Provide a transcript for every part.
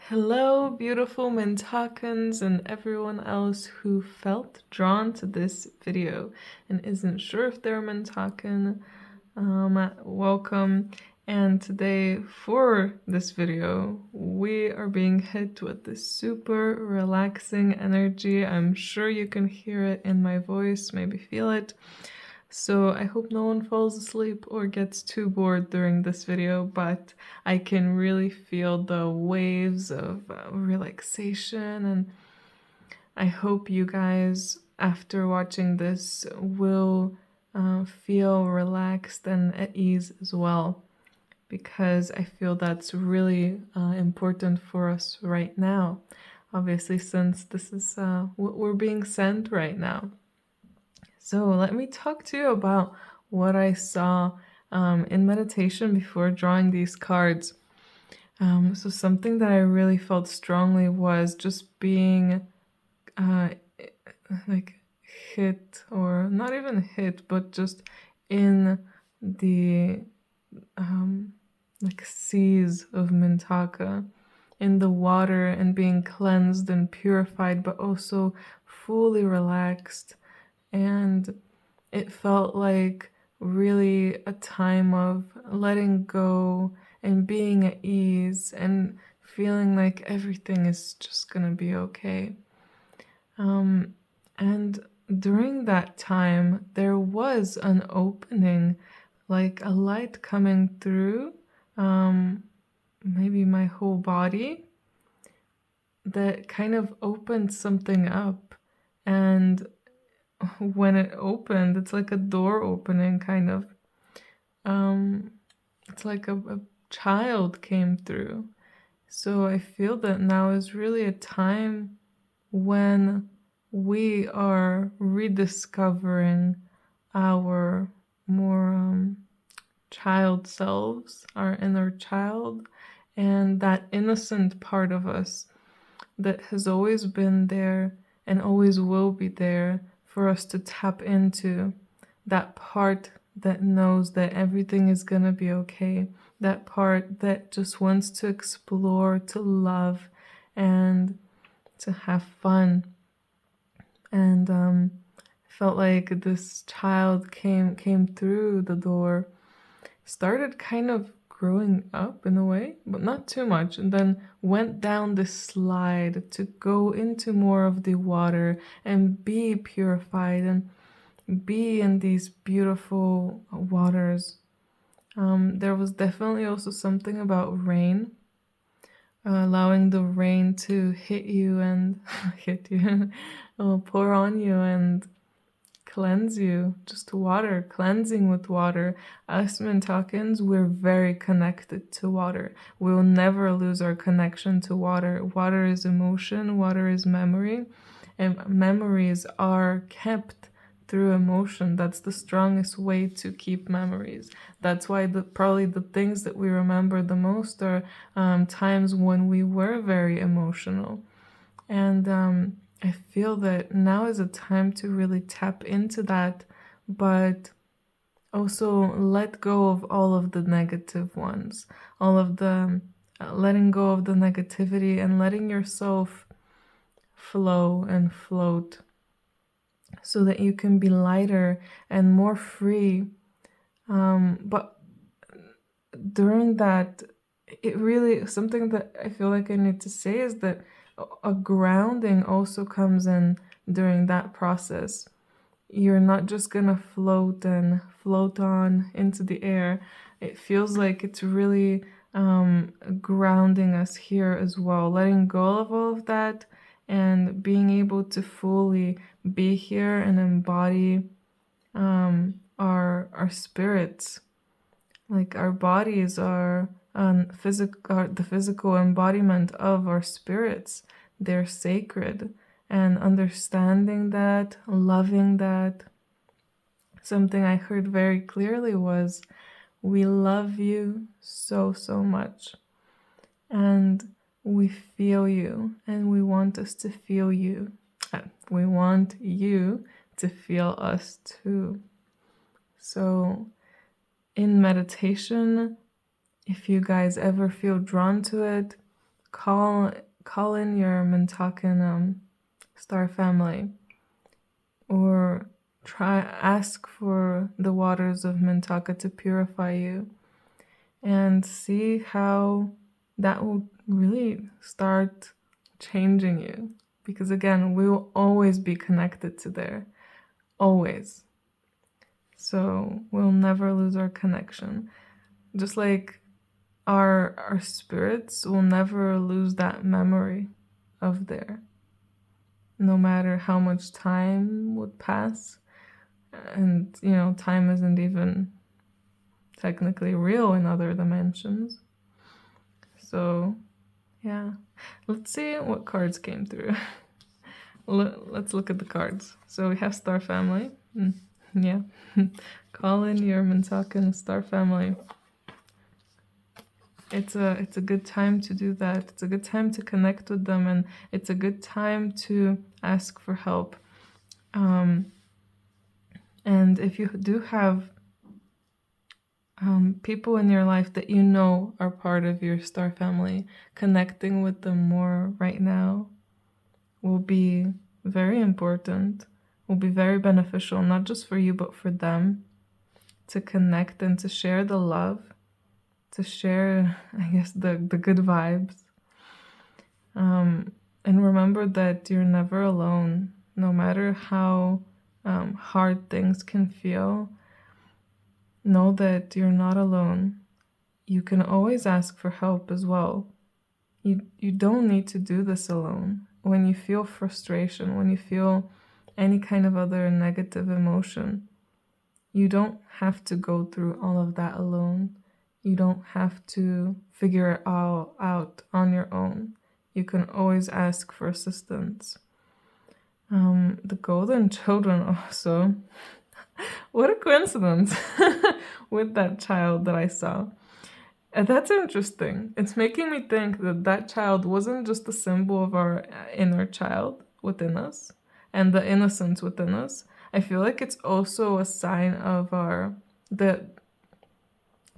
Hello, beautiful Mintakans and everyone else who felt drawn to this video and isn't sure if they're Mintakan. Welcome. And today, for this video, we are being hit with this super relaxing energy. I'm sure you can hear it in my voice, maybe feel it. So I hope no one falls asleep or gets too bored during this video, but I can really feel the waves of relaxation, and I hope you guys, after watching this, will feel relaxed and at ease as well, because I feel that's really important for us right now, obviously, since this is what we're being sent right now. So let me talk to you about what I saw in meditation before drawing these cards. So something that I really felt strongly was just being like hit, or not even hit, but just in the like seas of Mintaka, in the water, and being cleansed and purified, but also fully relaxed. And it felt like really a time of letting go and being at ease and feeling like everything is just gonna be okay. And during that time, there was an opening, like a light coming through, maybe my whole body, that kind of opened something up. And when it opened, it's like a door opening, kind of. It's like a child came through. So I feel that now is really a time when we are rediscovering our more child selves, our inner child, and that innocent part of us that has always been there and always will be there for us to tap into. That part that knows that everything is gonna be okay. That part that just wants to explore, to love, and to have fun. And felt like this child came through the door, started kind of growing up in a way, but not too much, and then went down the slide to go into more of the water and be purified and be in these beautiful waters. There was definitely also something about rain, allowing the rain to hit you and hit you, pour on you and cleanse you. Just water, cleansing with water. Us Mintakans, we're very connected to water. We'll never lose our connection to water. Water is emotion, water is memory, and memories are kept through emotion. That's the strongest way to keep memories. That's why probably the things that we remember the most are times when we were very emotional. And I feel that now is a time to really tap into that, but also let go of all of the negative ones, all of the letting go of the negativity and letting yourself flow and float, so that you can be lighter and more free. But during that, it really, something that I feel like I need to say is that a grounding also comes in during that process. You're not just gonna float and float on into the air. It feels like it's really grounding us here as well, letting go of all of that and being able to fully be here and embody our spirits. Like, our bodies are the physical embodiment of our spirits. They're sacred, and understanding that, loving that. Something I heard very clearly was, we love you so, so much, and we feel you, and we want us to feel you. We want you to feel us too. So in meditation, if you guys ever feel drawn to it, call call in your Mintakan star family, or ask for the waters of Mintaka to purify you, and see how that will really start changing you. Because again, we will always be connected to there, always. So we'll never lose our connection. Just like our spirits will never lose that memory of there, no matter how much time would pass. And time isn't even technically real in other dimensions. So yeah, let's see what cards came through. Let's look at the cards. So we have Star Family. Yeah. Call in your Mintakan Star Family. It's a good time to do that. It's a good time to connect with them, and it's a good time to ask for help. And if you do have people in your life that you know are part of your star family, connecting with them more right now will be very important, will be very beneficial, not just for you, but for them, to connect and to share the love, to share, I guess, the good vibes. And remember that you're never alone, no matter how hard things can feel. Know that you're not alone. You can always ask for help as well. You don't need to do this alone. When you feel frustration, when you feel any kind of other negative emotion, you don't have to go through all of that alone. You don't have to figure it all out on your own. You can always ask for assistance. The golden children also. What a coincidence with that child that I saw. And that's interesting. It's making me think that that child wasn't just a symbol of our inner child within us and the innocence within us. I feel like it's also a sign of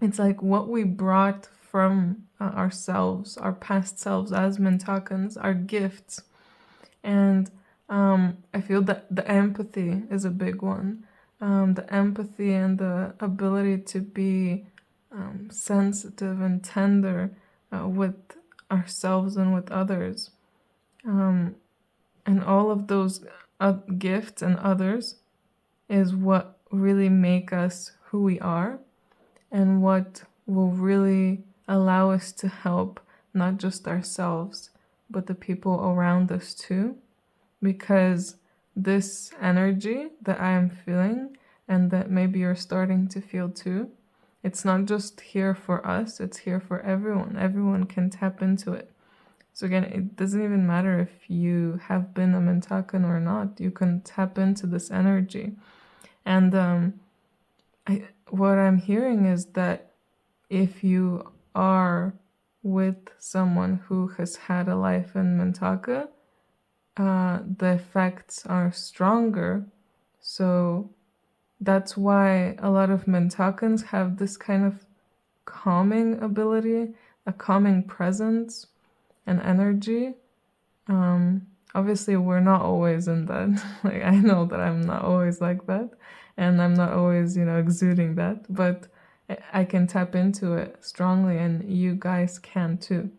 it's like what we brought from ourselves, our past selves as Mintakans, our gifts. And I feel that the empathy is a big one. The empathy and the ability to be sensitive and tender with ourselves and with others. And all of those gifts and others is what really make us who we are, and what will really allow us to help not just ourselves, but the people around us too. Because this energy that I am feeling, and that maybe you're starting to feel too, it's not just here for us, it's here for everyone. Everyone can tap into it. So again, it doesn't even matter if you have been a Mintakan or not, you can tap into this energy. And what I'm hearing is that if you are with someone who has had a life in Mintaka, the effects are stronger. So that's why a lot of Mintakans have this kind of calming ability, a calming presence and energy. Obviously, we're not always in that. Like, I know that I'm not always like that, and I'm not always, exuding that, but I can tap into it strongly, and you guys can too.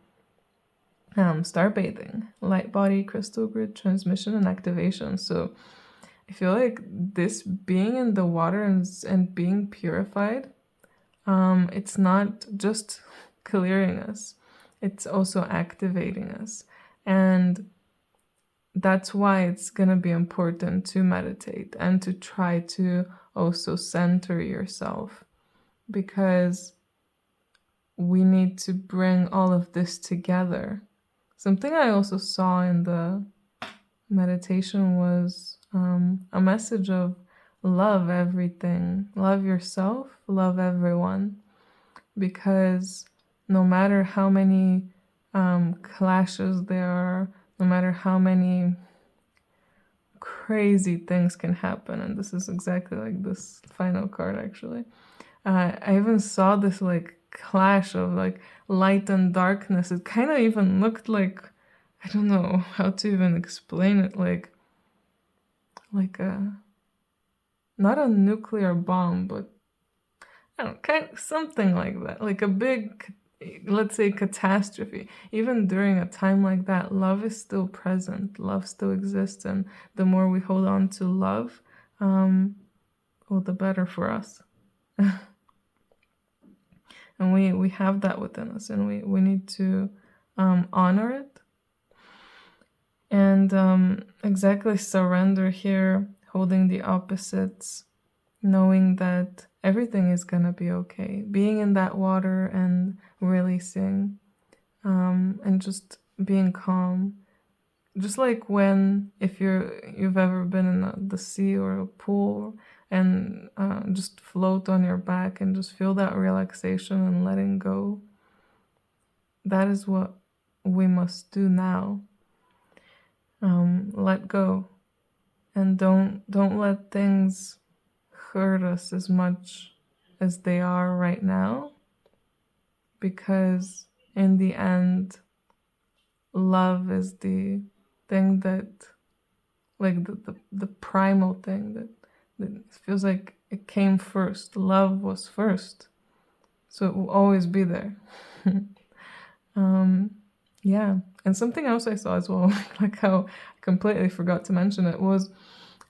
Star bathing, light body, crystal grid transmission, and activation. So I feel like this being in the water and being purified, it's not just clearing us, it's also activating us. And that's why it's going to be important to meditate and to try to also center yourself, because we need to bring all of this together. Something I also saw in the meditation was a message of love everything, love yourself, love everyone, because no matter how many clashes there are, no matter how many crazy things can happen, and this is exactly like this final card actually. I even saw this like clash of like light and darkness. It kind of even looked like, I don't know how to even explain it, like a, not a nuclear bomb, but I don't know, kind of something like that, like a big, let's say, catastrophe. Even during a time like that, love is still present, love still exists, and the more we hold on to love, well, the better for us. And we have that within us, and we need to honor it. And exactly, surrender here, holding the opposites, knowing that everything is gonna be okay. Being in that water and releasing, and just being calm. Just like when, if you've ever been in the sea or a pool and just float on your back and just feel that relaxation and letting go. That is what we must do now. Let go, and don't let things hurt us as much as they are right now, because in the end, love is the thing that, like the primal thing that feels like it came first. Love was first, so it will always be there. Yeah, and something else I saw as well, like how I completely forgot to mention it, was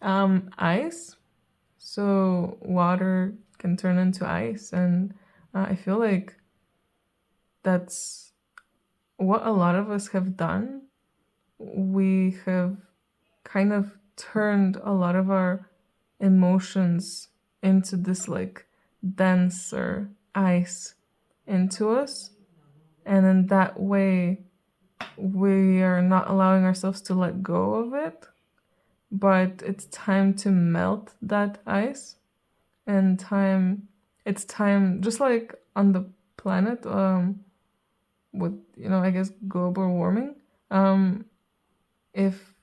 ice. So water can turn into ice, and I feel like that's what a lot of us have done. We have kind of turned a lot of our emotions into this like denser ice into us, and in that way we are not allowing ourselves to let go of it, but it's time to melt that ice. And it's time, just like on the planet, with, I guess, global warming, if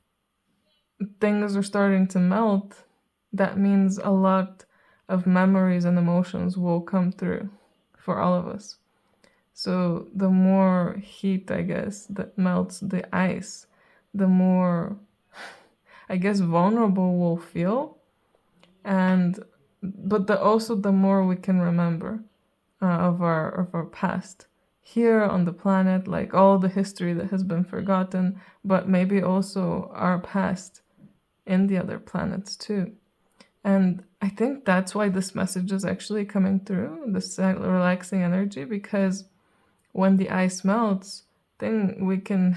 things are starting to melt, that means a lot of memories and emotions will come through for all of us. So the more heat, I guess, that melts the ice, the more, I guess, vulnerable we'll feel, and but also the more we can remember of our past here on the planet, like all the history that has been forgotten, but maybe also our past in the other planets too. And I think that's why this message is actually coming through, this relaxing energy, because when the ice melts, then we can,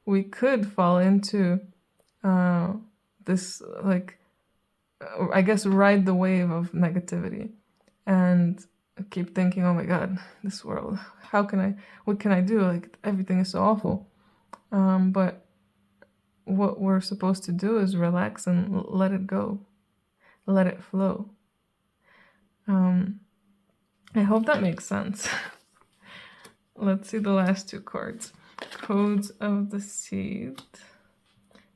we could fall into this, like, I guess, ride the wave of negativity and keep thinking, oh my God, this world, what can I do? Like, everything is so awful. But what we're supposed to do is relax and let it go, let it flow. I hope that makes sense. Let's see the last two cards. Codes of the Seed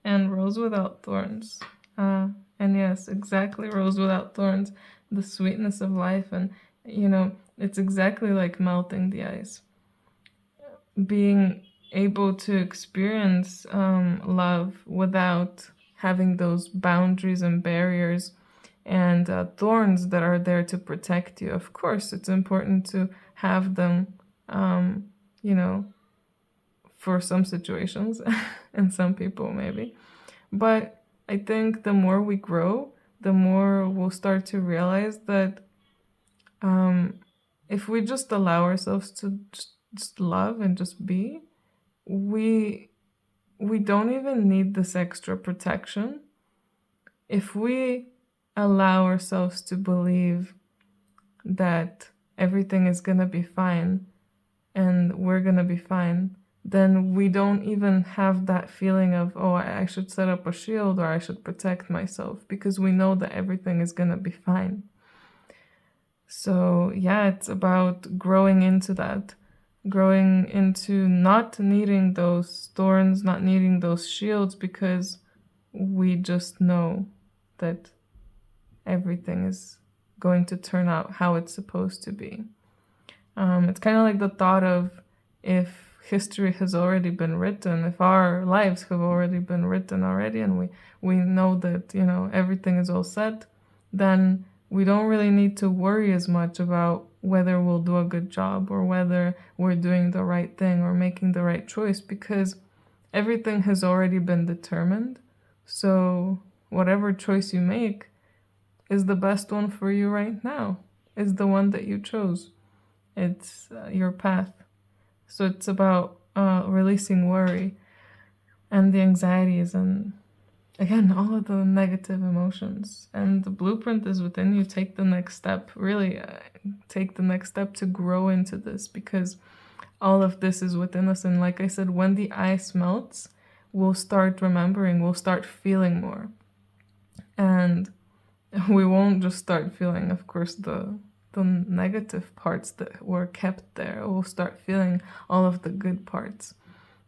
and Rose Without Thorns. And yes, exactly, Rose Without Thorns, the sweetness of life. And, it's exactly like melting the ice. Being able to experience love without having those boundaries and barriers and thorns that are there to protect you. Of course, it's important to have them, for some situations and some people maybe. But I think the more we grow, the more we'll start to realize that if we just allow ourselves to just love and just be, we don't even need this extra protection. If we allow ourselves to believe that everything is gonna be fine and we're gonna be fine, then we don't even have that feeling of, oh, I should set up a shield or I should protect myself, because we know that everything is gonna be fine. So yeah, it's about growing into that, growing into not needing those thorns, not needing those shields, because we just know that everything is going to turn out how it's supposed to be. It's kind of like the thought of, if history has already been written, if our lives have already been written already, and we know that, everything is all set, then we don't really need to worry as much about whether we'll do a good job or whether we're doing the right thing or making the right choice, because everything has already been determined. So whatever choice you make is the best one for you right now, is the one that you chose. It's your path. So it's about releasing worry and the anxieties and, again, all of the negative emotions. And the blueprint is within you. Take the next step. Really take the next step to grow into this, because all of this is within us. And like I said, when the ice melts, we'll start remembering, we'll start feeling more. And we won't just start feeling, of course, the negative parts that were kept there. We'll start feeling all of the good parts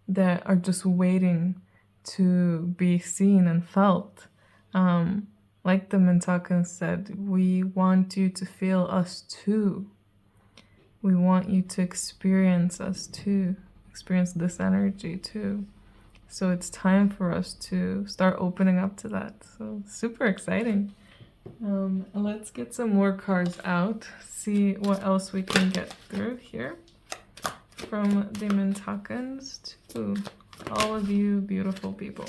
that are just waiting to be seen and felt. Like the Mintakan said, we want you to feel us too. We want you to experience us too, experience this energy too. So it's time for us to start opening up to that. So super exciting. Let's get some more cards out, see what else we can get through here from the Mintakans to all of you beautiful people.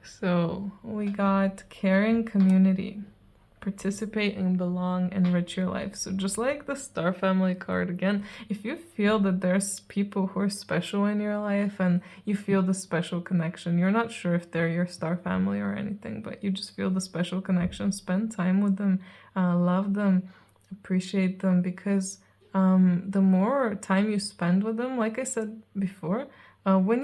So we got caring community, participate and belong, enrich your life. So just like the Star Family card again, if you feel that there's people who are special in your life and you feel the special connection, you're not sure if they're your Star Family or anything, but you just feel the special connection, spend time with them, love them, appreciate them, because the more time you spend with them, like I said before, when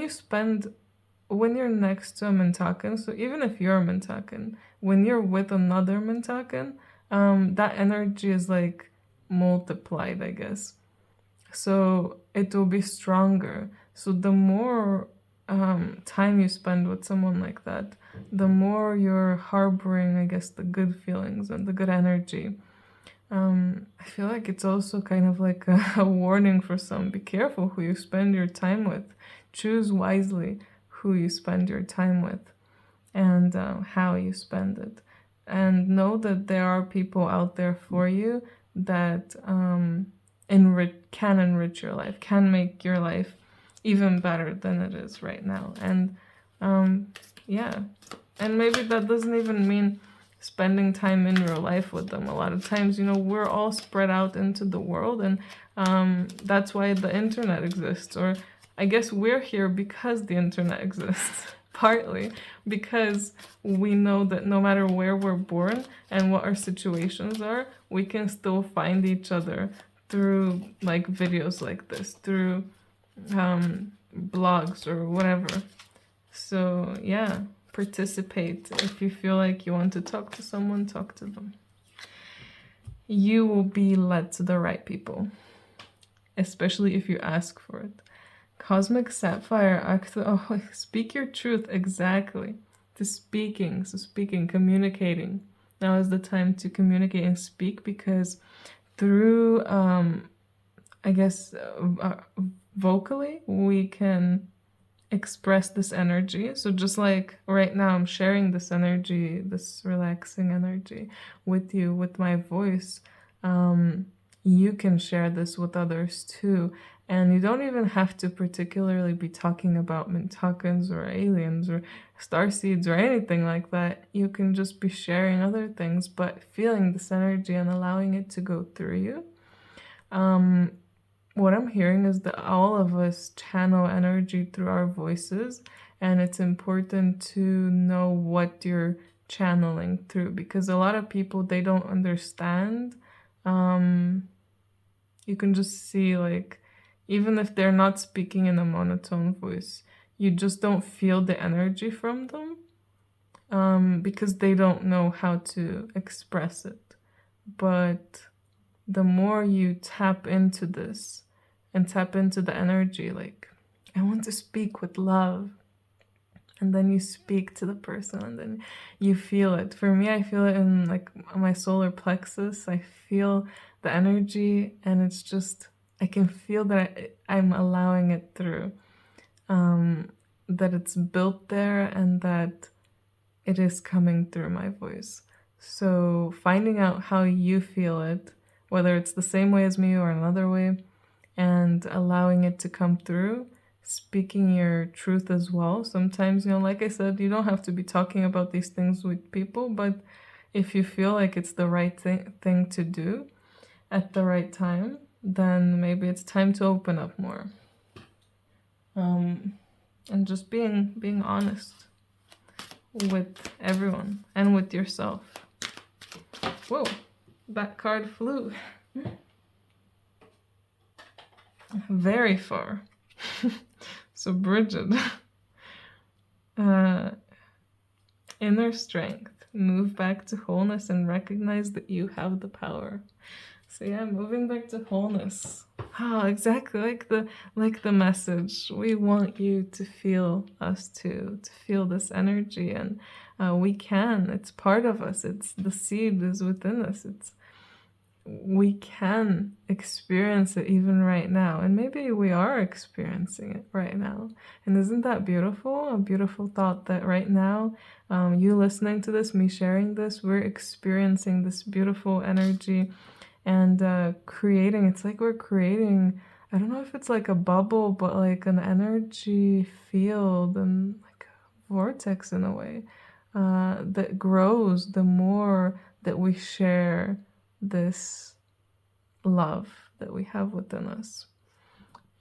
you're next to a Mintakan, so even if you're a Mintakan, when you're with another Mintakan, that energy is like multiplied, I guess. So it will be stronger. So the more time you spend with someone like that, the more you're harboring, I guess, the good feelings and the good energy. I feel like it's also kind of like a warning for some. Be careful who you spend your time with. Choose wisely who you spend your time with and how you spend it. And know that there are people out there for you that can enrich your life, can make your life even better than it is right now. And yeah, and maybe that doesn't even mean spending time in real life with them. A lot of times, we're all spread out into the world, and that's why the internet exists. Or I guess we're here because the internet exists, partly because we know that no matter where we're born and what our situations are, we can still find each other through like videos like this, through blogs or whatever. So yeah, participate. If you feel like you want to talk to someone, talk to them. You will be led to the right people, especially if you ask for it. Cosmic Sapphire, speak your truth, exactly. So speaking, communicating. Now is the time to communicate and speak, because through, I guess, vocally, we can express this energy. So just like right now, I'm sharing this energy, this relaxing energy with you, with my voice. You can share this with others too. And you don't even have to particularly be talking about Mintakans or aliens or starseeds or anything like that. You can just be sharing other things, but feeling this energy and allowing it to go through you. What I'm hearing is that all of us channel energy through our voices, and it's important to know what you're channeling through, because a lot of people, they don't understand. You can just see, like, even if they're not speaking in a monotone voice, you just don't feel the energy from them, because they don't know how to express it. But the more you tap into this and tap into the energy, like, I want to speak with love, and then you speak to the person, and then you feel it. For me, I feel it in like my solar plexus. I feel the energy, and it's just, I can feel that I'm allowing it through, that it's built there, and that it is coming through my voice. So finding out how you feel it, whether it's the same way as me or another way, and allowing it to come through, speaking your truth as well. Sometimes, like I said, you don't have to be talking about these things with people, but if you feel like it's the right thing to do at the right time, then maybe it's time to open up more. And just being honest with everyone and with yourself. Whoa, that card flew. Very far. So Bridget, inner strength, move back to wholeness and recognize that you have the power. So yeah, moving back to wholeness. Oh, exactly like the message. We want you to feel us too, to feel this energy, and we can. It's part of us. It's the seed is within us. We can experience it even right now, and maybe we are experiencing it right now. And isn't that beautiful? A beautiful thought that right now, you listening to this, me sharing this, we're experiencing this beautiful energy and creating. It's like we're creating, I don't know if it's like a bubble, but like an energy field and like a vortex in a way, that grows the more that we share this love that we have within us.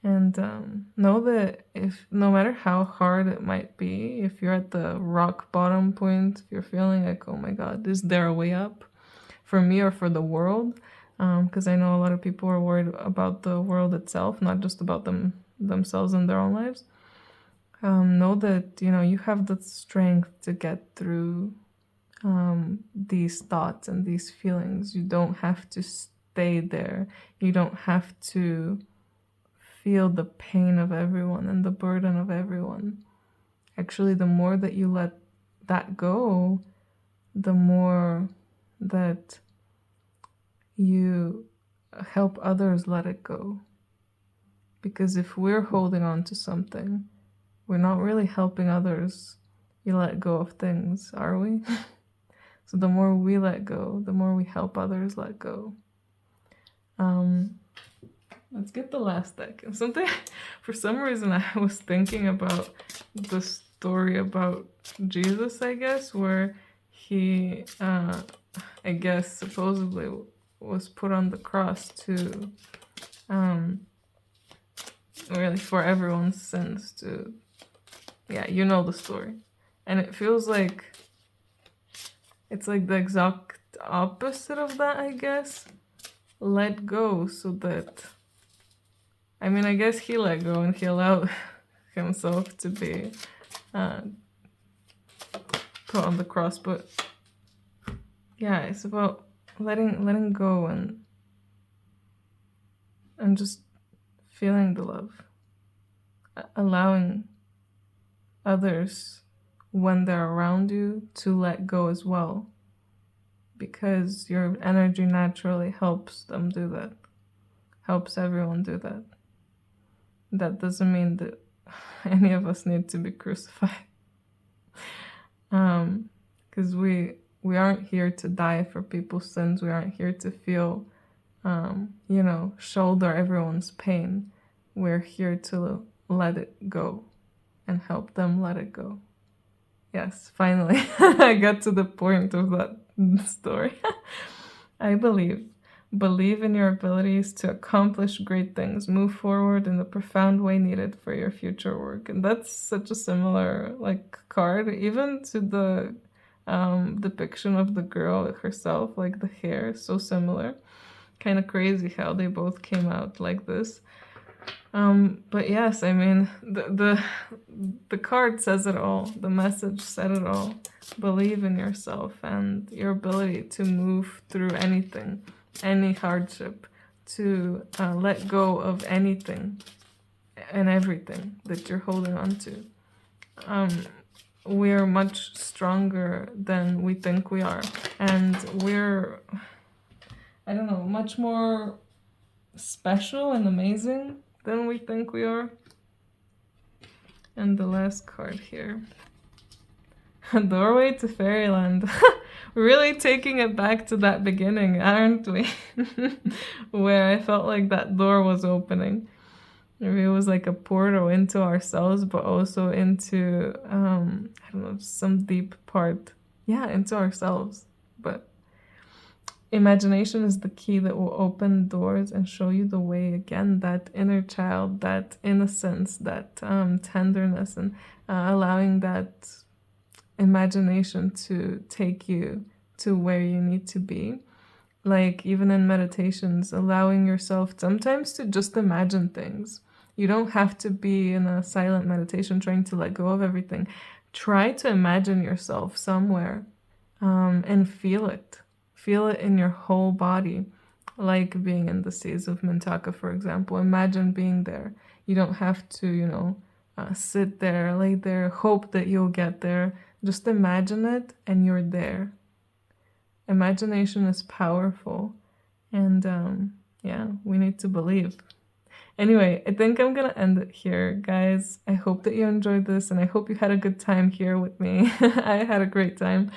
And know that no matter how hard it might be, if you're at the rock bottom point, if you're feeling like, oh my God, is there a way up for me or for the world? Because I know a lot of people are worried about the world itself, not just about themselves and their own lives. Know that, you have the strength to get through these thoughts and these feelings. You don't have to stay there. You don't have to feel the pain of everyone and the burden of everyone. Actually, the more that you let that go, the more that you help others let it go. Because if we're holding on to something, we're not really helping others. You let go of things, are we? So the more we let go, the more we help others let go. Let's get the last deck. And for some reason, I was thinking about the story about Jesus, I guess, where he, I guess, supposedly was put on the cross to, really for everyone's sins to, yeah, you know the story. And it feels like it's like the exact opposite of that, I guess. Let go so that, I mean, I guess he let go and he allowed himself to be put on the cross, but yeah, it's about letting go and just feeling the love, allowing others when they're around you to let go as well, because your energy naturally helps them do that, helps everyone do that. That doesn't mean that any of us need to be crucified, because we aren't here to die for people's sins. We aren't here to feel, shoulder everyone's pain. We're here to let it go and help them let it go. Yes, finally, I got to the point of that story. I believe in your abilities to accomplish great things. Move forward in the profound way needed for your future work. And that's such a similar card, even to the depiction of the girl herself. Like the hair, so similar. Kind of crazy how they both came out like this. But yes, I mean, the card says it all. The message said it all. Believe in yourself and your ability to move through anything, any hardship, to let go of anything and everything that you're holding on to. we're much stronger than we think we are. And we're, I don't know, much more special and amazing than we think we are. And the last card here. A doorway to fairyland. Really taking it back to that beginning, aren't we? Where I felt like that door was opening. Maybe it was like a portal into ourselves, but also into, I don't know, some deep part. Yeah, into ourselves. But imagination is the key that will open doors and show you the way again. That inner child, that innocence, that tenderness, and allowing that imagination to take you to where you need to be. Like even in meditations, allowing yourself sometimes to just imagine things. You don't have to be in a silent meditation trying to let go of everything. Try to imagine yourself somewhere and feel it. Feel it in your whole body, like being in the seas of Mintaka, for example. Imagine being there. You don't have to, you know, sit there, lay there, hope that you'll get there. Just imagine it and you're there. Imagination is powerful, and yeah, we need to believe. Anyway, I think I'm gonna end it here, guys. I hope that you enjoyed this, and I hope you had a good time here with me. I had a great time.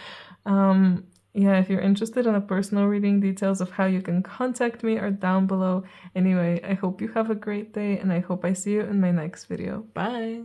Yeah, if you're interested in a personal reading, details of how you can contact me are down below. Anyway, I hope you have a great day, and I hope I see you in my next video. Bye!